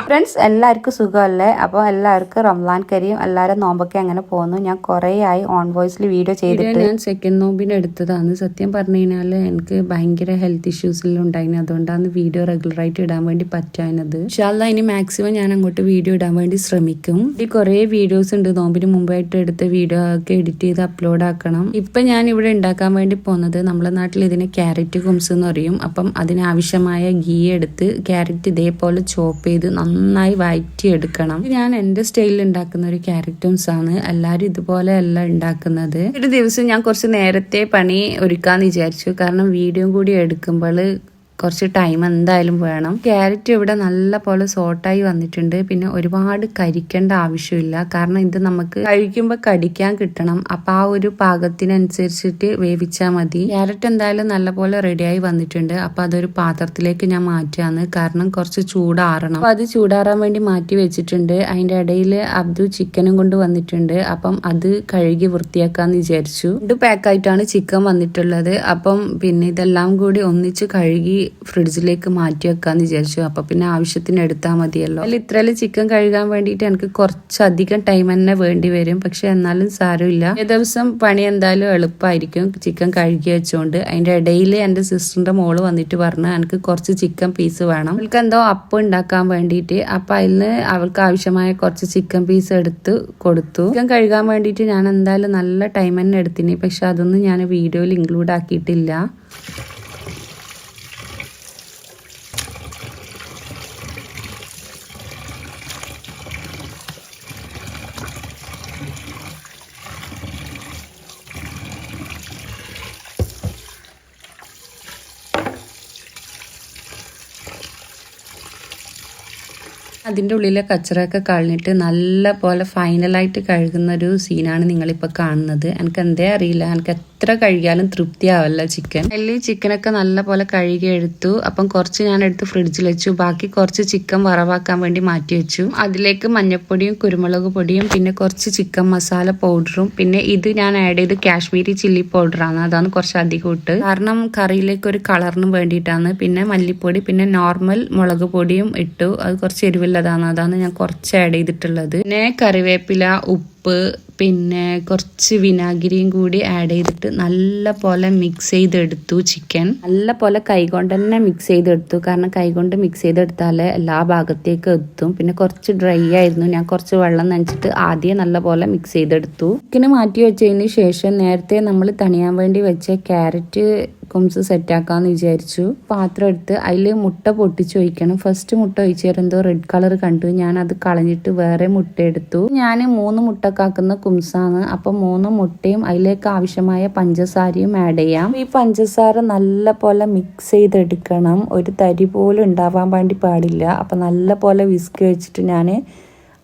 Friends, എല്ലാവർക്കും സുഖമല്ലേ? അപ്പോൾ എല്ലാവർക്കും റംസാൻ കരീം. എല്ലാവരും നോമ്പൊക്കെ അങ്ങനെ പോകുന്നു. ഞാൻ കുറേ ആയി ഓൺ വോയിസിൽ വീഡിയോ ചെയ്തിട്ട്. ഞാൻ സെക്കൻഡ് നോമ്പിന് എടുത്തതാണ്. സത്യം പറഞ്ഞു കഴിഞ്ഞാൽ എനിക്ക് ഭയങ്കര ഹെൽത്ത് ഇഷ്യൂസിലും ഉണ്ടായിരുന്നു. അതുകൊണ്ടാണ് വീഡിയോ റെഗുലറായിട്ട് ഇടാൻ വേണ്ടി പറ്റാഞ്ഞത്. ഇൻഷാല്ലാ ഇനി മാക്സിമം ഞാൻ അങ്ങോട്ട് വീഡിയോ ഇടാൻ വേണ്ടി ശ്രമിക്കും. ഈ കുറേ വീഡിയോസ് ഉണ്ട് നോമ്പിന് മുമ്പായിട്ട് എടുത്ത വീഡിയോ ഒക്കെ എഡിറ്റ് ചെയ്ത് അപ്ലോഡ് ആക്കണം. ഇപ്പം ഞാൻ ഇവിടെ ഉണ്ടാക്കാൻ വേണ്ടി പോകുന്നത്, നമ്മുടെ നാട്ടിൽ ഇതിനെ ക്യാരറ്റ് കുംസ് എന്ന് പറയും. അപ്പം അതിനാവശ്യമായ ഗീ എടുത്ത് ക്യാരറ്റ് ഇതേപോലെ ചോപ്പ് ചെയ്ത് നന്നായി വഴറ്റിയെടുക്കണം. ഞാൻ എൻ്റെ സ്റ്റൈലിൽ ഉണ്ടാക്കുന്ന ഒരു ക്യാരറ്റൂംസ് ആണ്. എല്ലാവരും ഇതുപോലെ അല്ല ഉണ്ടാക്കുന്നത്. ഒരു ദിവസം ഞാൻ കുറച്ച് നേരത്തെ പണി ഒരുക്കാന്ന് വിചാരിച്ചു. കാരണം വീഡിയോ കൂടി എടുക്കുമ്പോൾ കുറച്ച് ടൈം എന്തായാലും വേണം. ക്യാരറ്റ് ഇവിടെ നല്ല പോലെ സോട്ടായി വന്നിട്ടുണ്ട്. പിന്നെ ഒരുപാട് കരിക്കേണ്ട ആവശ്യമില്ല. കാരണം ഇത് നമുക്ക് കഴിക്കുമ്പോൾ കടിക്കാൻ കിട്ടണം. അപ്പൊ ആ ഒരു പാകത്തിനനുസരിച്ചിട്ട് വേവിച്ചാൽ മതി. ക്യാരറ്റ് എന്തായാലും നല്ല പോലെ റെഡിയായി വന്നിട്ടുണ്ട്. അപ്പൊ അതൊരു പാത്രത്തിലേക്ക് ഞാൻ മാറ്റാന്ന്. കാരണം കുറച്ച് ചൂടാറണം. അപ്പൊ അത് ചൂടാറാൻ വേണ്ടി മാറ്റി വെച്ചിട്ടുണ്ട്. അതിന്റെ ഇടയിൽ അബ്ദു ചിക്കനും കൊണ്ട് വന്നിട്ടുണ്ട്. അപ്പം അത് കഴുകി വൃത്തിയാക്കാന്ന് വിചാരിച്ചു. 2 പാക്കായിട്ടാണ് ചിക്കൻ വന്നിട്ടുള്ളത്. അപ്പം പിന്നെ ഇതെല്ലാം കൂടി ഒന്നിച്ച് കഴുകി ഫ്രിഡ്ജിലേക്ക് മാറ്റി വെക്കാന്ന് വിചാരിച്ചു. അപ്പൊ പിന്നെ ആവശ്യത്തിന് എടുത്താൽ മതിയല്ലോ. അതിൽ ഇത്രയും ചിക്കൻ കഴുകാൻ വേണ്ടിയിട്ട് എനിക്ക് കുറച്ചധികം ടൈം തന്നെ വേണ്ടി വരും. പക്ഷെ എന്നാലും സാരമില്ല. ഈ ദിവസം പണി എന്തായാലും എളുപ്പമായിരിക്കും ചിക്കൻ കഴുകി വെച്ചോണ്ട്. അതിന്റെ ഇടയിൽ എന്റെ സിസ്റ്ററിന്റെ മോള് വന്നിട്ട് പറഞ്ഞു എനിക്ക് കുറച്ച് ചിക്കൻ പീസ് വേണം. അവൾക്ക് എന്തോ അപ്പം ഉണ്ടാക്കാൻ വേണ്ടിയിട്ട്. അപ്പൊ അതിന് അവൾക്ക് ആവശ്യമായ കുറച്ച് ചിക്കൻ പീസ് എടുത്ത് കൊടുത്തു. ചിക്കൻ കഴുകാൻ വേണ്ടിയിട്ട് ഞാൻ എന്തായാലും നല്ല ടൈം തന്നെ എടുത്തിന്. പക്ഷെ അതൊന്നും ഞാൻ വീഡിയോയിൽ ഇൻക്ലൂഡ് ആക്കിയിട്ടില്ല. അതിൻ്റെ ഉള്ളിലെ കച്ചറയൊക്കെ കളഞ്ഞിട്ട് നല്ല പോലെ ഫൈനലായിട്ട് കഴുകുന്ന ഒരു സീനാണ് നിങ്ങളിപ്പോൾ കാണുന്നത്. എനിക്ക് എന്തേ അറിയില്ല, എനിക്ക് എത്ര കഴുകിയാലും തൃപ്തിയാവല്ല ചിക്കൻ. അതിൽ ചിക്കനൊക്കെ നല്ല പോലെ കഴുകി എടുത്തു. അപ്പം കുറച്ച് ഞാൻ എടുത്ത് ഫ്രിഡ്ജിൽ വെച്ചു. ബാക്കി കുറച്ച് ചിക്കൻ വറവാക്കാൻ വേണ്ടി മാറ്റി വെച്ചു. അതിലേക്ക് മഞ്ഞൾപ്പൊടിയും കുരുമുളക് പൊടിയും പിന്നെ കുറച്ച് ചിക്കൻ മസാല പൗഡറും പിന്നെ ഇത് ഞാൻ ആഡ് ചെയ്ത് കാശ്മീരി ചില്ലി പൗഡറാണ്. അതാണ് കുറച്ച് അധികം ഇട്ട്. കാരണം കറിയിലേക്ക് ഒരു കളറിന് വേണ്ടിയിട്ടാണ്. പിന്നെ മല്ലിപ്പൊടി പിന്നെ നോർമൽ മുളക് പൊടിയും ഇട്ടു. അത് കുറച്ച് എരിവുള്ളതാണ്. അതാണ് ഞാൻ കുറച്ച് ആഡ് ചെയ്തിട്ടുള്ളത്. പിന്നെ കറിവേപ്പില, ഉപ്പ് പിന്നെ കുറച്ച് വിനാഗിരിയും കൂടി ആഡ് ചെയ്തിട്ട് നല്ല പോലെ മിക്സ് ചെയ്തെടുത്തു. ചിക്കൻ നല്ല പോലെ കൈകൊണ്ട് തന്നെ മിക്സ് ചെയ്തെടുത്തു. കാരണം കൈകൊണ്ട് മിക്സ് ചെയ്തെടുത്താലേ എല്ലാ ഭാഗത്തേക്കും എത്തും. പിന്നെ കുറച്ച് ഡ്രൈ ആയിരുന്നു. ഞാൻ കുറച്ച് വെള്ളം നനച്ചിട്ട് ആദ്യം നല്ല പോലെ മിക്സ് ചെയ്തെടുത്തു. ചിക്കന് മാറ്റി വെച്ചതിന് ശേഷം നേരത്തെ നമ്മൾ തണിയാൻ വേണ്ടി വെച്ച ക്യാരറ്റ് കുംസ് സെറ്റാക്കാന്ന് വിചാരിച്ചു. പാത്രം എടുത്ത് അതിൽ മുട്ട പൊട്ടിച്ച് ഒഴിക്കണം. ഫസ്റ്റ് മുട്ട ഒഴിച്ചേരം എന്തോ റെഡ് കളർ കണ്ടു. ഞാൻ അത് കളഞ്ഞിട്ട് വേറെ മുട്ട എടുത്തു. ഞാൻ 3 മുട്ടക്കാക്കുന്ന കുംസാണ്. അപ്പൊ 3 മുട്ടയും അതിലേക്ക് ആവശ്യമായ പഞ്ചസാരയും ആഡ് ചെയ്യാം. ഈ പഞ്ചസാര നല്ല പോലെ മിക്സ് ചെയ്തെടുക്കണം. ഒരു തരി പോലും ഉണ്ടാവാൻ വേണ്ടി പാടില്ല. അപ്പൊ നല്ല പോലെ വിസ്ക് വെച്ചിട്ട് ഞാൻ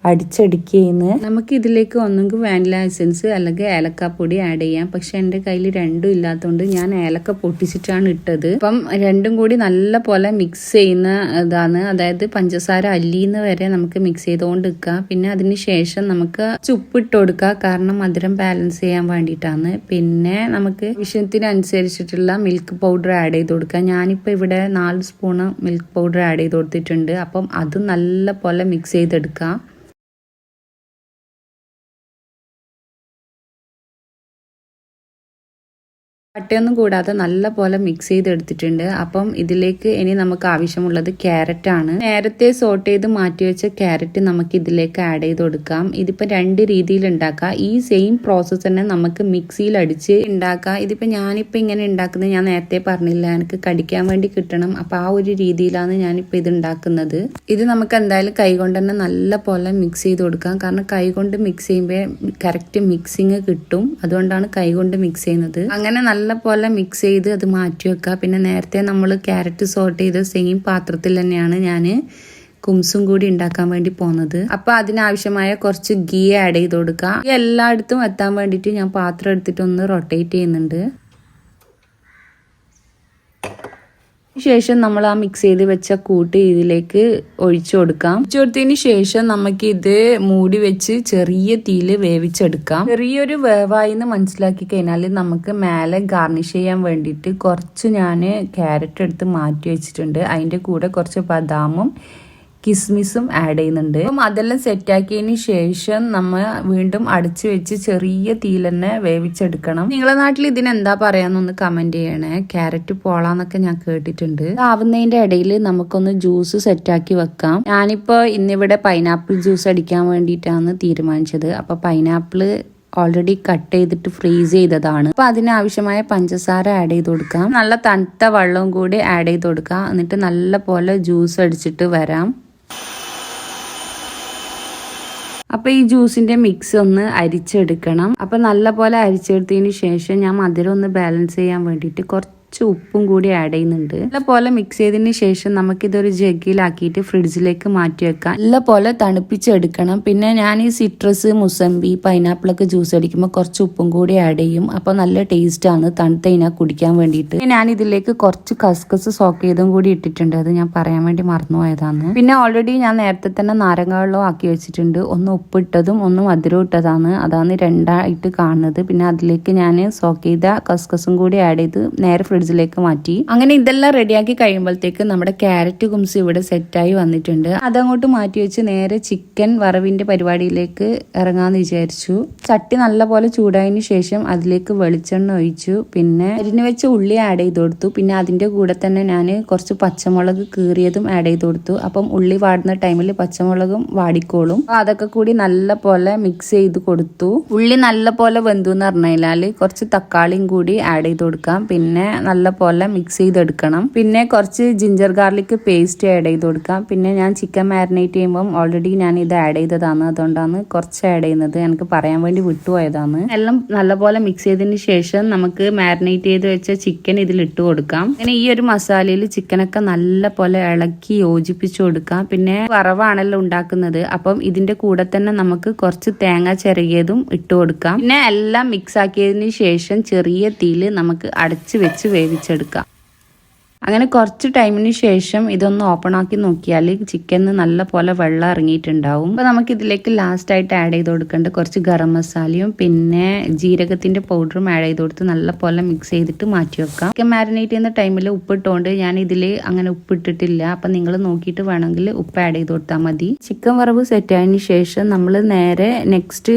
അടിച്ചടിക്കുന്നു. നമുക്ക് ഇതിലേക്ക് ഒന്നെങ്കിൽ വാനില എസൻസ് അല്ലെങ്കിൽ ഏലക്കാപ്പൊടി ആഡ് ചെയ്യാം. പക്ഷെ എൻ്റെ കയ്യിൽ രണ്ടും ഇല്ലാത്തതുകൊണ്ട് ഞാൻ ഏലക്ക പൊട്ടിച്ചിട്ടാണ് ഇട്ടത്. അപ്പം രണ്ടും കൂടി നല്ല പോലെ മിക്സ് ചെയ്യുന്ന ഇതാണ്. അതായത് പഞ്ചസാര അല്ലിന്ന് വരെ നമുക്ക് മിക്സ് ചെയ്തുകൊണ്ട് നിൽക്കുക. പിന്നെ അതിന് ശേഷം നമുക്ക് ഉപ്പിട്ട് കൊടുക്കുക. കാരണം മധുരം ബാലൻസ് ചെയ്യാൻ വേണ്ടിയിട്ടാണ്. പിന്നെ നമുക്ക് വിഷയത്തിനനുസരിച്ചിട്ടുള്ള മിൽക്ക് പൗഡർ ആഡ് ചെയ്ത് കൊടുക്കുക. ഞാനിപ്പോൾ ഇവിടെ 4 സ്പൂണ് മിൽക്ക് പൗഡർ ആഡ് ചെയ്ത് കൊടുത്തിട്ടുണ്ട്. അപ്പം അത് നല്ല പോലെ മിക്സ് ചെയ്തെടുക്കുക. കട്ടയൊന്നും കൂടാതെ നല്ല പോലെ മിക്സ് ചെയ്തെടുത്തിട്ടുണ്ട്. അപ്പം ഇതിലേക്ക് ഇനി നമുക്ക് ആവശ്യമുള്ളത് ക്യാരറ്റ് ആണ്. നേരത്തെ സോട്ട് ചെയ്ത് മാറ്റി വെച്ച ക്യാരറ്റ് നമുക്ക് ഇതിലേക്ക് ആഡ് ചെയ്ത് കൊടുക്കാം. ഇതിപ്പോൾ 2 രീതിയിൽ ഉണ്ടാക്കാം. ഈ സെയിം പ്രോസസ്സ് തന്നെ നമുക്ക് മിക്സിയിൽ അടിച്ച് ഉണ്ടാക്കാം. ഇതിപ്പോൾ ഞാനിപ്പോൾ ഇങ്ങനെ ഉണ്ടാക്കുന്നത് ഞാൻ നേരത്തെ പറഞ്ഞില്ല, എനിക്ക് കടിക്കാൻ വേണ്ടി കിട്ടണം. അപ്പം ആ ഒരു രീതിയിലാണ് ഞാനിപ്പോൾ ഇത് ഉണ്ടാക്കുന്നത്. ഇത് നമുക്ക് എന്തായാലും കൈകൊണ്ട് തന്നെ നല്ല പോലെ മിക്സ് ചെയ്ത് കൊടുക്കാം. കാരണം കൈകൊണ്ട് മിക്സ് ചെയ്യുമ്പോൾ കറക്റ്റ് മിക്സിങ് കിട്ടും. അതുകൊണ്ടാണ് കൈകൊണ്ട് മിക്സ് ചെയ്യുന്നത്. അങ്ങനെ നല്ല പോലെ മിക്സ് ചെയ്ത് അത് മാറ്റി വെക്കുക. പിന്നെ നേരത്തെ നമ്മൾ ക്യാരറ്റ് സോട്ട് ചെയ്ത സെയിം പാത്രത്തിൽ തന്നെയാണ് ഞാൻ കുംസും കൂടി ഉണ്ടാക്കാൻ വേണ്ടി പോകുന്നത്. അപ്പൊ അതിനാവശ്യമായ കുറച്ച് ഗീ ആഡ് ചെയ്ത് കൊടുക്കുക. ഈ എല്ലായിടത്തും എത്താൻ വേണ്ടിയിട്ട് ഞാൻ പാത്രം എടുത്തിട്ട് ഒന്ന് റൊട്ടേറ്റ് ചെയ്യുന്നുണ്ട്. ശേഷം നമ്മൾ ആ മിക്സ് ചെയ്ത് വെച്ച കൂട്ട് ഇതിലേക്ക് ഒഴിച്ചു കൊടുക്കാം. ഒഴിച്ചു കൊടുത്തതിന് ശേഷം നമുക്ക് ഇത് മൂടി വെച്ച് ചെറിയ തീയിൽ വേവിച്ചെടുക്കാം. ചെറിയൊരു വേവായി എന്ന് മനസ്സിലാക്കി കഴിഞ്ഞാൽ നമുക്ക് മേലെ ഗാർണിഷ് ചെയ്യാൻ വേണ്ടിയിട്ട് കുറച്ച് ഞാൻ ക്യാരറ്റ് എടുത്ത് മാറ്റി വെച്ചിട്ടുണ്ട്. അതിൻ്റെ കൂടെ കുറച്ച് ബദാമും കിസ്മിസും ആഡ് ചെയ്യുന്നുണ്ട്. അപ്പം അതെല്ലാം സെറ്റാക്കിയതിന് ശേഷം നമ്മൾ വീണ്ടും അടച്ചു വെച്ച് ചെറിയ തീയിൽ തന്നെ വേവിച്ചെടുക്കണം. നിങ്ങളെ നാട്ടിൽ ഇതിനെന്താ പറയാന്നൊന്ന് കമന്റ് ചെയ്യണേ. ക്യാരറ്റ് പോളാന്നൊക്കെ ഞാൻ കേട്ടിട്ടുണ്ട്. ആവുന്നതിന്റെ ഇടയിൽ നമുക്കൊന്ന് ജ്യൂസ് സെറ്റാക്കി വെക്കാം. ഞാനിപ്പോ ഇന്നിവിടെ പൈനാപ്പിൾ ജ്യൂസ് അടിക്കാൻ വേണ്ടിയിട്ടാണ് തീരുമാനിച്ചത്. അപ്പൊ പൈനാപ്പിൾ ഓൾറെഡി കട്ട് ചെയ്തിട്ട് ഫ്രീസ് ചെയ്തതാണ്. അപ്പൊ അതിനാവശ്യമായ പഞ്ചസാര ആഡ് ചെയ്ത് കൊടുക്കാം. നല്ല തണുത്ത വെള്ളവും കൂടി ആഡ് ചെയ്ത് കൊടുക്കാം. എന്നിട്ട് നല്ല പോലെ ജ്യൂസ് അടിച്ചിട്ട് വരാം. അപ്പൊ ഈ ജ്യൂസിന്റെ മിക്സ് ഒന്ന് അരിച്ചെടുക്കണം. അപ്പൊ നല്ല പോലെ അരിച്ചെടുത്തതിന് ശേഷം ഞാൻ മധുരം ഒന്ന് ബാലൻസ് ചെയ്യാൻ വേണ്ടിയിട്ട് കുറച്ച് ഉപ്പും കൂടി ആഡ് ചെയ്യുന്നുണ്ട്. നല്ല പോലെ മിക്സ് ചെയ്തതിന് ശേഷം നമുക്കിതൊരു ജഗ്ഗിലാക്കിയിട്ട് ഫ്രിഡ്ജിലേക്ക് മാറ്റി വെക്കാം. നല്ല പോലെ തണുപ്പിച്ചെടുക്കണം. പിന്നെ ഞാൻ ഈ സിട്രസ്, മുസമ്പി, പൈനാപ്പിൾ ഒക്കെ ജ്യൂസ് അടിക്കുമ്പോൾ കുറച്ച് ഉപ്പും കൂടി ആഡ് ചെയ്യും. അപ്പൊ നല്ല ടേസ്റ്റ് ആണ് തണുത്തതിനാ കുടിക്കാൻ വേണ്ടിയിട്ട്. ഞാൻ ഇതിലേക്ക് കുറച്ച് കസ്കസ് സോക്ക് ചെയ്തും കൂടി ഇട്ടിട്ടുണ്ട്. അത് ഞാൻ പറയാൻ വേണ്ടി മറന്നുപോയതാണ്. പിന്നെ ഓൾറെഡി ഞാൻ നേരത്തെ തന്നെ നാരങ്ങ വെള്ളം ആക്കി വെച്ചിട്ടുണ്ട്. ഒന്ന് ഉപ്പിട്ടതും ഒന്ന് മധുരം ഇട്ടതാണ്. അതാണ് രണ്ടായിട്ട് കാണുന്നത്. പിന്നെ അതിലേക്ക് ഞാൻ സോക്ക് ചെയ്ത കസ്കസും കൂടി ആഡ് ചെയ്ത് നേരെ ഫ്രിഡ്ജിലേക്ക് മാറ്റി. അങ്ങനെ ഇതെല്ലാം റെഡിയാക്കി കഴിയുമ്പോഴത്തേക്ക് നമ്മുടെ ക്യാരറ്റ് കുംസ് ഇവിടെ സെറ്റായി വന്നിട്ടുണ്ട്. അതങ്ങോട്ട് മാറ്റി വെച്ച് നേരെ ചിക്കൻ വറവിന്റെ പരിപാടിയിലേക്ക് ഇറങ്ങാന്ന് വിചാരിച്ചു. ചട്ടി നല്ല പോലെ ചൂടായതിനു ശേഷം അതിലേക്ക് വെളിച്ചെണ്ണ ഒഴിച്ചു. പിന്നെ അരിഞ്ഞു വെച്ച ഉള്ളി ആഡ് ചെയ്ത് കൊടുത്തു. പിന്നെ അതിന്റെ കൂടെ തന്നെ ഞാൻ കുറച്ച് പച്ചമുളക് കീറിയതും ആഡ് ചെയ്ത് കൊടുത്തു. അപ്പം ഉള്ളി വാടുന്ന ടൈമിൽ പച്ചമുളകും വാടിക്കോളും. അതൊക്കെ കൂടി നല്ല പോലെ മിക്സ് ചെയ്ത് കൊടുത്തു. ഉള്ളി നല്ല പോലെ വെന്തു എന്ന് പറഞ്ഞാൽ കുറച്ച് തക്കാളിയും കൂടി ആഡ് ചെയ്ത് കൊടുക്കാം. പിന്നെ നല്ല പോലെ മിക്സ് ചെയ്തെടുക്കണം. പിന്നെ കുറച്ച് ജിഞ്ചർ ഗാർലിക് പേസ്റ്റ് ആഡ് ചെയ്ത് കൊടുക്കാം. പിന്നെ ഞാൻ ചിക്കൻ മാരിനേറ്റ് ചെയ്യുമ്പോൾ ഓൾറെഡി ഞാൻ ഇത് ആഡ് ചെയ്തതാണ്. അതുകൊണ്ടാണ് കുറച്ച് ആഡ് ചെയ്യുന്നത്. എനിക്ക് പറയാൻ വേണ്ടി വിട്ടുപോയതാണ്. എല്ലാം നല്ലപോലെ മിക്സ് ചെയ്തതിന് ശേഷം നമുക്ക് മാരിനേറ്റ് ചെയ്ത് വെച്ച ചിക്കൻ ഇതിൽ ഇട്ട് കൊടുക്കാം. അങ്ങനെ ഈ ഒരു മസാലയിൽ ചിക്കനൊക്കെ നല്ല പോലെ ഇളക്കി യോജിപ്പിച്ചു കൊടുക്കാം. പിന്നെ വറവാണല്ലോ ഉണ്ടാക്കുന്നത്. അപ്പം ഇതിന്റെ കൂടെ തന്നെ നമുക്ക് കുറച്ച് തേങ്ങ ചിരകിയതും ഇട്ട് കൊടുക്കാം. പിന്നെ എല്ലാം മിക്സ് ആക്കിയതിന് ശേഷം ചെറിയ തീയിൽ നമുക്ക് അടച്ചു വെച്ച് വേവിച്ചെടുക്കാം. അങ്ങനെ കുറച്ച് ടൈമിന് ശേഷം ഇതൊന്ന് ഓപ്പൺ ആക്കി നോക്കിയാൽ ചിക്കന് നല്ല പോലെ വെള്ളം ഇറങ്ങിയിട്ടുണ്ടാവും. അപ്പൊ നമുക്ക് ഇതിലേക്ക് ലാസ്റ്റ് ആയിട്ട് ആഡ് ചെയ്ത് കൊടുക്കേണ്ട കുറച്ച് ഗരം മസാലയും പിന്നെ ജീരകത്തിന്റെ പൗഡറും ആഡ് ചെയ്ത് കൊടുത്ത് നല്ല പോലെ മിക്സ് ചെയ്തിട്ട് മാറ്റി വെക്കാം. ചിക്കൻ മാരിനേറ്റ് ചെയ്യുന്ന ടൈമിൽ ഉപ്പിട്ടുകൊണ്ട് ഞാൻ ഇതിൽ അങ്ങനെ ഉപ്പിട്ടിട്ടില്ല. അപ്പൊ നിങ്ങൾ നോക്കിയിട്ട് വേണമെങ്കിൽ ഉപ്പ് ആഡ് ചെയ്ത് കൊടുത്താൽ മതി. ചിക്കൻ വറവ് സെറ്റ് ആയതിനു ശേഷം നമ്മൾ നേരെ നെക്സ്റ്റ്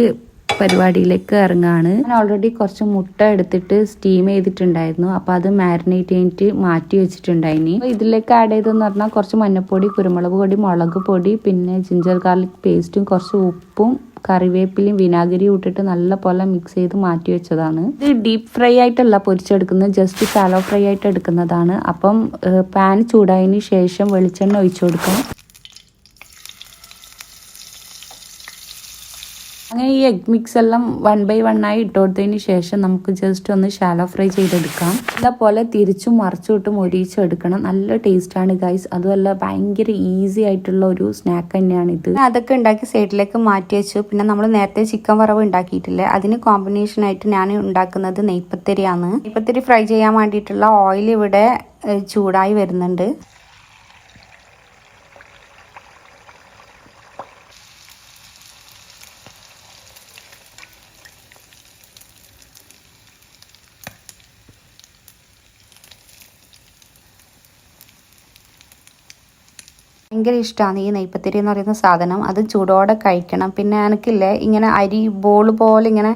പരിപാടിയിലേക്ക് ഇറങ്ങാണ്. ഞാൻ ഓൾറെഡി കുറച്ച് മുട്ട എടുത്തിട്ട് സ്റ്റീം ചെയ്തിട്ടുണ്ടായിരുന്നു. അപ്പൊ അത് മാരിനേറ്റ് ചെയ്തിട്ട് മാറ്റി വെച്ചിട്ടുണ്ടായിനി. ഇതിലേക്ക് ആഡ് ചെയ്തെന്ന് പറഞ്ഞാൽ കുറച്ച് മഞ്ഞപ്പൊടി, കുരുമുളക് പൊടി, മുളക് പൊടി, പിന്നെ ജിഞ്ചർ ഗാർലിക് പേസ്റ്റും കുറച്ച് ഉപ്പും കറിവേപ്പിലയും വിനാഗിരിയും ഇട്ടിട്ട് നല്ല പോലെ മിക്സ് ചെയ്ത് മാറ്റി വെച്ചതാണ്. ഇത് ഡീപ്പ് ഫ്രൈ ആയിട്ടല്ല പൊരിച്ചെടുക്കുന്നത്, ജസ്റ്റ് ഷാലോ ഫ്രൈ ആയിട്ട് എടുക്കുന്നതാണ്. അപ്പം പാൻ ചൂടായതിനു ശേഷം വെളിച്ചെണ്ണ ഒഴിച്ചു കൊടുക്കാം. അങ്ങനെ ഈ എഗ് മിക്സ് എല്ലാം 1 by 1 ആയി ഇട്ട് കൊടുത്തതിന് ശേഷം നമുക്ക് ജസ്റ്റ് ഒന്ന് ഷാലോ ഫ്രൈ ചെയ്തെടുക്കാം. അതേപോലെ തിരിച്ചും മറിച്ചും ഒരിച്ചെടുക്കണം. നല്ല ടേസ്റ്റ് ആണ് ഗൈസ്. അതുമല്ല ഭയങ്കര ഈസി ആയിട്ടുള്ള ഒരു സ്നാക്ക് തന്നെയാണ് ഇത്. അതൊക്കെ ഉണ്ടാക്കി സൈഡിലേക്ക് മാറ്റി വെച്ചു. പിന്നെ നമ്മൾ നേരത്തെ ചിക്കൻ വറവ് ഉണ്ടാക്കിയിട്ടില്ലേ, അതിന് കോമ്പിനേഷൻ ആയിട്ട് ഞാൻ ഉണ്ടാക്കുന്നത് നെയ്പത്തിരിയാണ്. നെയ്പത്തിരി ഫ്രൈ ചെയ്യാൻ വേണ്ടിയിട്ടുള്ള ഓയിൽ ഇവിടെ ചൂടായി വരുന്നുണ്ട്. ഭയങ്കര ഇഷ്ടമാണ് ഈ നെയ്പത്തിരി എന്ന് പറയുന്ന സാധനം. അത് ചൂടോടെ കഴിക്കണം. പിന്നെ എനിക്കില്ലേ ഇങ്ങനെ അരി ബോൾ പോലെ ഇങ്ങനെ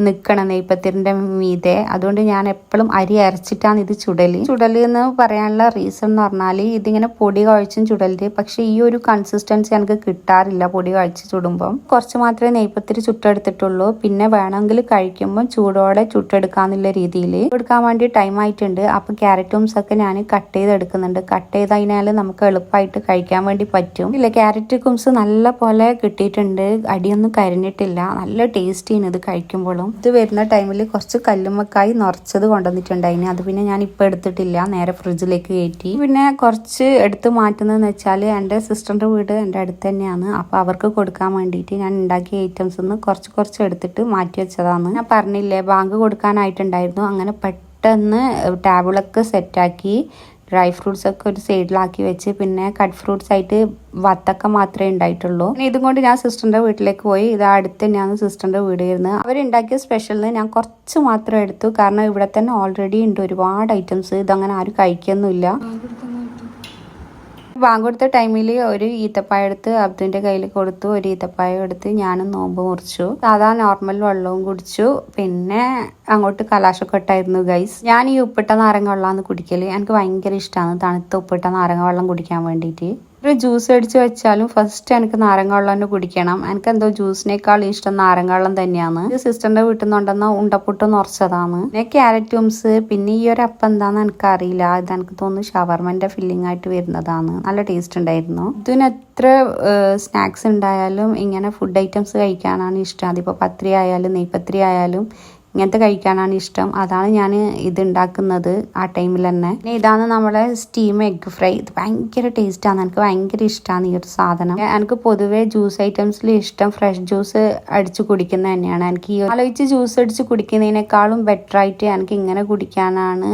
നിൽക്കണം നെയ്പത്തിരിൻ്റെ മീതെ. അതുകൊണ്ട് ഞാൻ എപ്പോഴും അരി അരച്ചിട്ടാണ് ഇത് ചുടൽ എന്ന് പറയാനുള്ള റീസൺ എന്ന് പറഞ്ഞാൽ ഇതിങ്ങനെ പൊടി കുഴച്ചും ചുടല്. പക്ഷെ ഈ ഒരു കൺസിസ്റ്റൻസി എനിക്ക് കിട്ടാറില്ല പൊടി കുഴച്ച് ചുടുമ്പം. കുറച്ച് മാത്രമേ നെയ്പത്തിരി ചുട്ടെടുത്തിട്ടുള്ളൂ. പിന്നെ വേണമെങ്കിൽ കഴിക്കുമ്പം ചൂടോടെ ചുട്ടെടുക്കാന്നുള്ള രീതിയിൽ എടുക്കാൻ വേണ്ടി ടൈം ആയിട്ടുണ്ട്. അപ്പം ക്യാരറ്റുംസ് ഒക്കെ ഞാൻ കട്ട് ചെയ്തെടുക്കുന്നുണ്ട്. കട്ട് ചെയ്ത് കഴിഞ്ഞാൽ നമുക്ക് എളുപ്പമായിട്ട് കഴിക്കാൻ വേണ്ടി പറ്റും. ഇല്ല, ക്യാരറ്റ് കുംസ് നല്ല പോലെ കിട്ടിയിട്ടുണ്ട്. അടിയൊന്നും കരിഞ്ഞിട്ടില്ല. നല്ല ടേസ്റ്റിയാണ് ഇത് കഴിക്കുമ്പോഴും. ഇത് വരുന്ന ടൈമിൽ കുറച്ച് കല്ലുമ്മക്കായി നിറച്ചത് കൊണ്ടുവന്നിട്ടുണ്ടായിന്. അത് പിന്നെ ഞാൻ ഇപ്പം എടുത്തിട്ടില്ല, നേരെ ഫ്രിഡ്ജിലേക്ക് കയറ്റി. പിന്നെ കുറച്ച് എടുത്ത് മാറ്റുന്നതെന്ന് വെച്ചാൽ എൻ്റെ സിസ്റ്ററിൻ്റെ വീട് എൻ്റെ അടുത്ത് തന്നെയാണ്. അപ്പോൾ അവർക്ക് കൊടുക്കാൻ വേണ്ടിയിട്ട് ഞാൻ ഉണ്ടാക്കിയ ഐറ്റംസ് ഒന്ന് കുറച്ച് എടുത്തിട്ട് മാറ്റി വെച്ചതാണ്. ഞാൻ പറഞ്ഞില്ലേ ബാങ്ക് കൊടുക്കാനായിട്ടുണ്ടായിരുന്നു. അങ്ങനെ പെട്ടെന്ന് ടേബിളൊക്കെ സെറ്റാക്കി ഡ്രൈ ഫ്രൂട്ട്സ് ഒക്കെ ഒരു സൈഡിലാക്കി വെച്ച് പിന്നെ കട്ട് ഫ്രൂട്ട്സ് ആയിട്ട് വത്തക്ക മാത്രമേ ഉണ്ടായിട്ടുള്ളൂ. ഇതും കൊണ്ട് ഞാൻ സിസ്റ്ററിന്റെ വീട്ടിലേക്ക് പോയി. ഇത് അടുത്ത് തന്നെയാണ് സിസ്റ്ററിന്റെ വീട് വരുന്നത്. അവരുണ്ടാക്കിയ സ്പെഷ്യലിന് ഞാൻ കുറച്ച് മാത്രം എടുത്തു, കാരണം ഇവിടെ തന്നെ ഓൾറെഡി ഉണ്ട് ഒരുപാട് ഐറ്റംസ്. ഇതങ്ങനെ ആരും കഴിക്കൊന്നുമില്ല. ബാങ്ക് കൊടുത്ത ടൈമിൽ ഒരു ഈത്തപ്പായ എടുത്ത് അബ്ദുവിന്റെ കയ്യിൽ കൊടുത്തു. ഒരു ഈത്തപ്പായ എടുത്ത് ഞാനും നോമ്പ് മുറിച്ചു. സാധാ നോർമൽ വെള്ളവും കുടിച്ചു. പിന്നെ അങ്ങോട്ട് കലാശമൊക്കെ ഇട്ടായിരുന്നു ഗൈസ്. ഞാൻ ഈ ഉപ്പിട്ട നാരങ്ങ വെള്ളമാണ് കുടിക്കല്. എനിക്ക് ഭയങ്കര ഇഷ്ടമാണ് തണുത്ത ഉപ്പിട്ട നാരങ്ങ വെള്ളം കുടിക്കാൻ വേണ്ടിയിട്ട്. ഒരു ജ്യൂസ് അടിച്ച് വെച്ചാലും ഫസ്റ്റ് എനിക്ക് നാരങ്ങ വെള്ളം തന്നെ കുടിക്കണം. എനിക്ക് എന്തോ ജ്യൂസിനേക്കാൾ ഇഷ്ടം നാരങ്ങ വെള്ളം തന്നെയാണ്. ഇത് സിസ്റ്ററിന്റെ വീട്ടിൽ നിന്നുണ്ടെന്ന ഉണ്ടപ്പുട്ട് നിറച്ചതാണ്. പിന്നെ ക്യാരറ്റ് ജൂംസ്. പിന്നെ ഈ ഒരു അപ്പം എന്താന്ന് എനിക്ക് അറിയില്ല. ഇത് എനിക്ക് തോന്നുന്നു ഷവർമന്റെ ഫില്ലിംഗ് ആയിട്ട് വരുന്നതാണ്. നല്ല ടേസ്റ്റ് ഉണ്ടായിരുന്നു. ഇതിന് എത്ര സ്നാക്സ് ഉണ്ടായാലും ഇങ്ങനെ ഫുഡ് ഐറ്റംസ് കഴിക്കാനാണ് ഇഷ്ടം. അതിപ്പോൾ പത്രി ആയാലും നെയ്പത്രി ആയാലും ഇങ്ങനത്തെ കഴിക്കാനാണ് ഇഷ്ടം. അതാണ് ഞാൻ ഇത് ഉണ്ടാക്കുന്നത് ആ ടൈമിൽ തന്നെ. പിന്നെ ഇതാണ് നമ്മളെ സ്റ്റീം എഗ് ഫ്രൈ. ഇത് ഭയങ്കര ടേസ്റ്റാണ്. എനിക്ക് ഭയങ്കര ഇഷ്ടമാണ് ഈ ഒരു സാധനം. എനിക്ക് പൊതുവേ ജ്യൂസ് ഐറ്റംസിൽ ഇഷ്ടം ഫ്രഷ് ജ്യൂസ് അടിച്ച് കുടിക്കുന്നത് തന്നെയാണ്. എനിക്ക് ഈ ആലോചിച്ച് ജ്യൂസ് അടിച്ച് കുടിക്കുന്നതിനേക്കാളും ബെറ്റർ ആയിട്ട് എനിക്ക് ഇങ്ങനെ കുടിക്കാനാണ്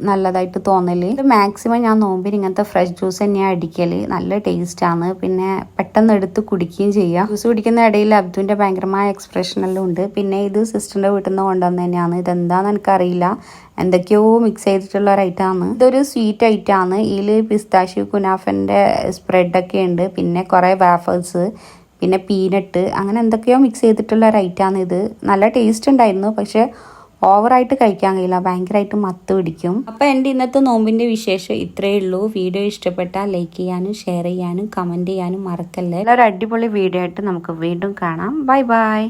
നല്ലതായിട്ട് തോന്നല്. ഇത് മാക്സിമം ഞാൻ നോമ്പിന് ഇങ്ങനത്തെ ഫ്രഷ് ജ്യൂസ് തന്നെയാണ് അടിക്കല്. നല്ല ടേസ്റ്റ് ആണ്. പിന്നെ പെട്ടെന്ന് എടുത്ത് കുടിക്കുകയും ചെയ്യാം. ജ്യൂസ് കുടിക്കുന്ന ഇടയിൽ അബ്ദുവിന്റെ ഭയങ്കരമായ എക്സ്പ്രഷൻ എല്ലാം ഉണ്ട്. പിന്നെ ഇത് സിസ്റ്ററിന്റെ വീട്ടിൽ നിന്ന് കൊണ്ടുവന്ന് തന്നെയാണ്. ഇതെന്താന്ന് എനിക്കറിയില്ല. എന്തൊക്കെയോ മിക്സ് ചെയ്തിട്ടുള്ള ഒരു ഐറ്റമാണ്. ഇതൊരു സ്വീറ്റ് ഐറ്റമാണ്. ഇതിൽ പിസ്താഷ്യൂ കുനാഫന്റെ സ്പ്രെഡൊക്കെ ഉണ്ട്. പിന്നെ കുറെ വാഫേഴ്സ്, പിന്നെ പീനട്ട്, അങ്ങനെ എന്തൊക്കെയോ മിക്സ് ചെയ്തിട്ടുള്ള ഒരു ഐറ്റമാണ് ഇത്. നല്ല ടേസ്റ്റ് ഉണ്ടായിരുന്നു. പക്ഷെ ഓവറായിട്ട് കഴിക്കാൻ കഴിയില്ല. ഭയങ്കരമായിട്ട് മത്ത് പിടിക്കും. അപ്പോൾ എൻ്റെ ഇന്നത്തെ നോമ്പിൻ്റെ വിശേഷം ഇത്രയേ ഉള്ളൂ. വീഡിയോ ഇഷ്ടപ്പെട്ടാൽ ലൈക്ക് ചെയ്യാനും ഷെയർ ചെയ്യാനും കമൻറ്റ് ചെയ്യാനും മറക്കല്ലേ. ഒരു അടിപൊളി വീഡിയോ ആയിട്ട് നമുക്ക് വീണ്ടും കാണാം. Bye bye.